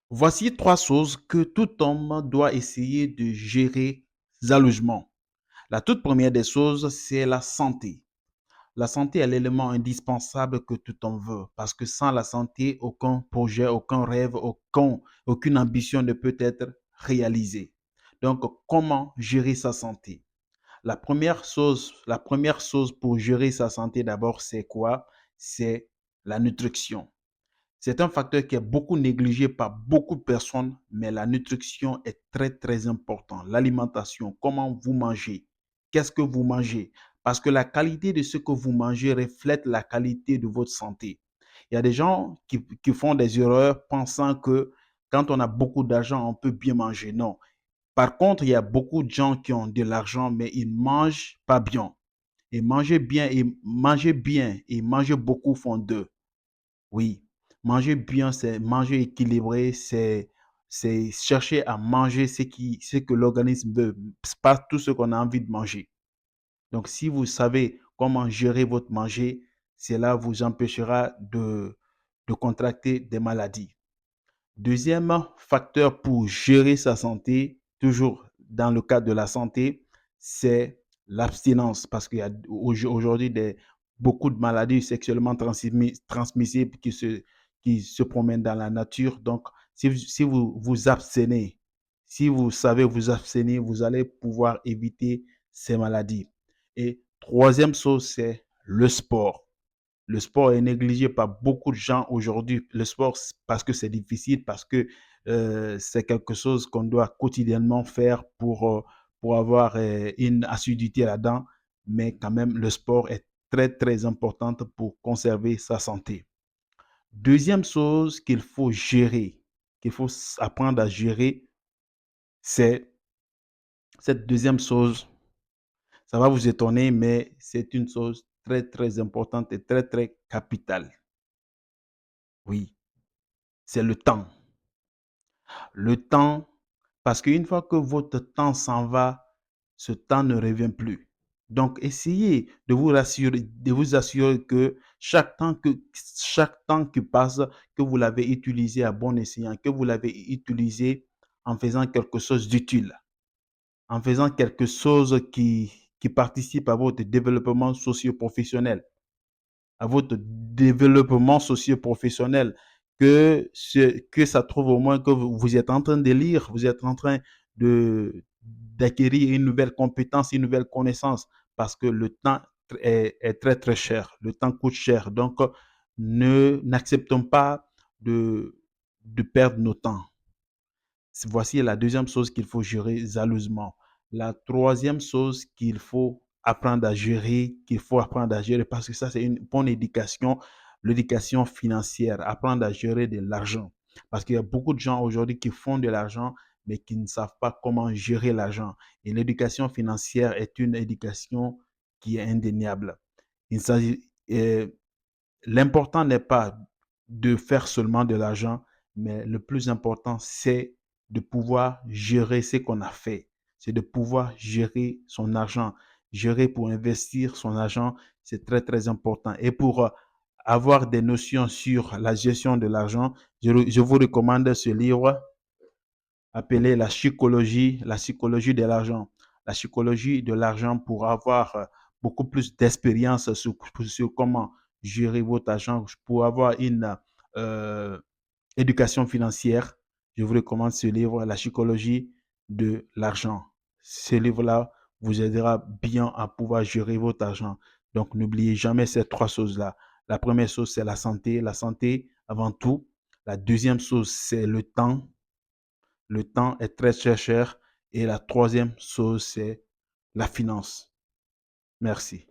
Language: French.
Voici trois choses que tout homme doit essayer de gérer sérieusement. La toute première des choses, c'est la santé. La santé est l'élément indispensable que tout homme veut, parce que sans la santé, aucun projet, aucun rêve, aucune ambition ne peut être réalisée. Donc, comment gérer sa santé? La première chose pour gérer sa santé d'abord, c'est quoi? C'est la nutrition. C'est un facteur qui est beaucoup négligé par beaucoup de personnes, mais la nutrition est très, très important. L'alimentation, comment vous mangez, qu'est-ce que vous mangez, parce que la qualité de ce que vous mangez reflète la qualité de votre santé. Il y a des gens qui font des erreurs pensant que quand on a beaucoup d'argent, on peut bien manger. Non. Par contre, il y a beaucoup de gens qui ont de l'argent, mais ils ne mangent pas bien. Et manger beaucoup font d'eux. Oui, manger bien, c'est manger équilibré, c'est chercher à manger ce que l'organisme veut, pas tout ce qu'on a envie de manger. Donc, si vous savez comment gérer votre manger, cela vous empêchera de contracter des maladies. Deuxième facteur pour gérer sa santé, toujours dans le cadre de la santé, c'est l'abstinence. Parce qu'il y a aujourd'hui beaucoup de maladies sexuellement transmissibles qui se promènent dans la nature. Donc, si vous vous abstenez, si vous savez vous abstenir, vous allez pouvoir éviter ces maladies. Et troisième chose, c'est le sport. Le sport est négligé par beaucoup de gens aujourd'hui. Le sport, parce que c'est difficile, parce que c'est quelque chose qu'on doit quotidiennement faire pour avoir une assiduité là-dedans. Mais quand même, le sport est très, très important pour conserver sa santé. Deuxième chose qu'il faut gérer, qu'il faut apprendre à gérer, c'est cette deuxième chose. Ça va vous étonner, mais c'est une chose très, très importante et très, très capitale. Oui, c'est le temps. Le temps, parce qu'une fois que votre temps s'en va, ce temps ne revient plus. Donc, essayez de vous assurer que chaque temps qui passe, que vous l'avez utilisé à bon escient, que vous l'avez utilisé en faisant quelque chose d'utile, en faisant quelque chose qui participe à votre développement socio-professionnel, à votre développement socio-professionnel, que ça trouve au moins que vous êtes en train de lire, vous êtes en train d'acquérir une nouvelle compétence, une nouvelle connaissance, parce que le temps est très, très cher. Le temps coûte cher. Donc, n'acceptons pas de perdre nos temps. Voici la deuxième chose qu'il faut gérer zèleusement. La troisième chose qu'il faut apprendre à gérer, parce que ça, c'est une bonne éducation, l'éducation financière, apprendre à gérer de l'argent. Parce qu'il y a beaucoup de gens aujourd'hui qui font de l'argent, mais qui ne savent pas comment gérer l'argent. Et l'éducation financière est une éducation qui est indéniable. Il s'agit, euh, L'important n'est pas de faire seulement de l'argent, mais le plus important, c'est de pouvoir gérer ce qu'on a fait. C'est de pouvoir gérer son argent. Gérer pour investir son argent, c'est très, très important. Et pour avoir des notions sur la gestion de l'argent, je vous recommande ce livre appelé la psychologie de l'argent. La psychologie de l'argent pour avoir beaucoup plus d'expérience sur comment gérer votre argent, pour avoir une euh, éducation financière. Je vous recommande ce livre, La psychologie de l'argent. Ce livre-là vous aidera bien à pouvoir gérer votre argent. Donc, n'oubliez jamais ces trois choses-là. La première chose, c'est la santé avant tout. La deuxième chose, c'est le temps. Le temps est très, très cher. Et la troisième chose, c'est la finance. Merci.